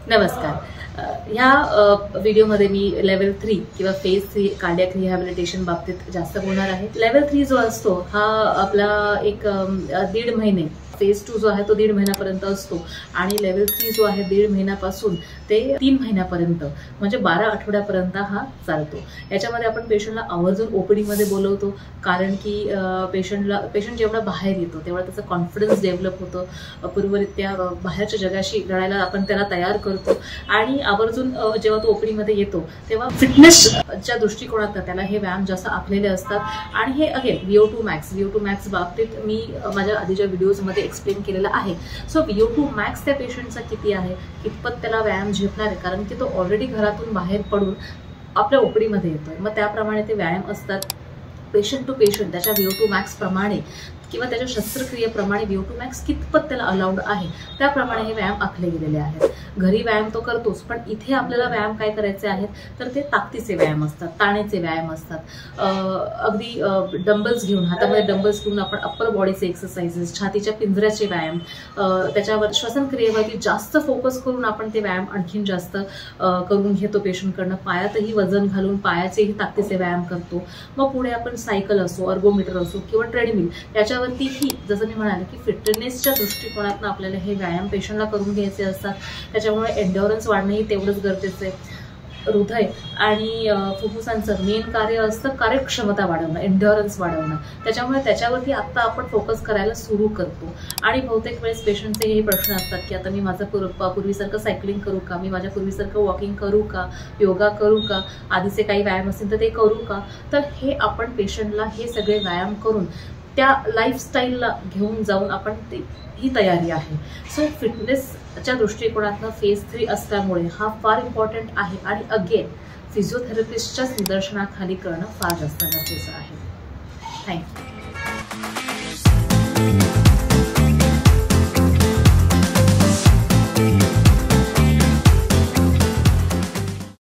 नमस्कार। ह्या व्हिडिओमध्ये मी लेवल 3 किंवा फेज 3 कार्डियक रिहॅबिलिटेशन बाबतीत जास्त बोलणार आहे। लेवल 3 जो असतो हा आपला एक 1.5 महिने, फेज 2 जो आहे तो 1.5 महिन्यापर्यंत असतो आणि लेवल 3 जो आहे 1.5 महिन्यापासून ते 3 महिन्यापर्यंत म्हणजे 12 आठवड्यापर्यंत हा चालतो। याच्यामध्ये आपण पेशंटला आवर्जून ओपीडी मध्ये बोलवतो, कारण की पेशंट जेवढा बाहेर येतो तेवढा त्याचा कॉन्फिडन्स डेव्हलप होतो, पूर्वरित्या बाहेरच्या जगाशी लढायला आपण त्याला तयार करतो आणि आवर्जून जेव्हा तो ओपीडी मध्ये येतो तेव्हा फिटनेसच्या दृष्टिकोनातून त्याला हे व्यायाम जास्त आखलेले असतात। आणि हे अगेन VO2 max बाबतीत मी माझ्या आधीच्या व्हिडिओजमध्ये एक्सप्लेन केलेला आहे। सो VO2 max त्या पेशंटचा किती आहे, कितपत त्याला व्यायाम झेपणार आहे, कारण की तो ऑलरेडी घरातून बाहेर पडून आपल्या ओपीडी मध्ये येतोय। मग त्याप्रमाणे ते व्यायाम असतात पेशंट टू पेशंट, त्याच्या VO2 max प्रमाणे किंवा त्याच्या शस्त्रक्रियेप्रमाणे VO2 max कितपत त्याला अलाउड आहे त्याप्रमाणे हे व्यायाम आखले गेलेले आहेत। घरी व्यायाम तो करतोच, पण इथे आपल्याला व्यायाम काय करायचे आहेत तर ते ताकदीचे व्यायाम असतात, ताणेचे व्यायाम असतात। अगदी डंबल्स घेऊन, हातामध्ये डंबल्स घेऊन आपण अप्पर बॉडीचे एक्सरसाइजेस, छातीच्या पिंजऱ्याचे व्यायाम, त्याच्यावर श्वसनक्रियेवरती जास्त फोकस करून आपण ते व्यायाम आणखीन जास्त करून घेतो पेशंटकडनं। पायातही वजन घालून पायाचेही ताकदीचे व्यायाम करतो। मग पुढे आपण सायकल असो, अर्गोमीटर असो किंवा ट्रेडमिल, याच्यावरतीही जसं मी म्हणाले की फिटनेसच्या दृष्टिकोनातून आपल्याला हे व्यायाम पेशंटला करून घ्यायचे असतात। त्याच्यामुळे एन्ड्युरन्स वाढणंही तेवढंच गरजेचं आहे। हृदय आणि फुफ्फुसांचं मेन कार्य असतं कार्यक्षमता वाढवणं, एन्ड्युरन्स वाढवणं। त्याच्यामुळे त्याच्यावरती आता आपण फोकस करायला सुरू करतो। आणि बहुतेक वेळेस पेशंटचे हे प्रश्न असतात की आता मी माझं पूर्वीसारखं सायकलिंग करू का, मी माझ्या पूर्वीसारखं वॉकिंग करू का, योगा करू का, आधीचे काही व्यायाम असतील तर ते करू का। तर हे आपण पेशंटला हे सगळे व्यायाम करून त्या लाईफस्टाईलला घेऊन जाऊन आपण ही तयारी आहे। सो फिटनेसच्या दृष्टिकोनातून फेज 3 असल्यामुळे हा फार इम्पॉर्टंट आहे आणि अगेन फिजिओथेरपिस्टच्या निदर्शनाखाली करणं फार जास्त गरजेचं आहे। थँक्यू।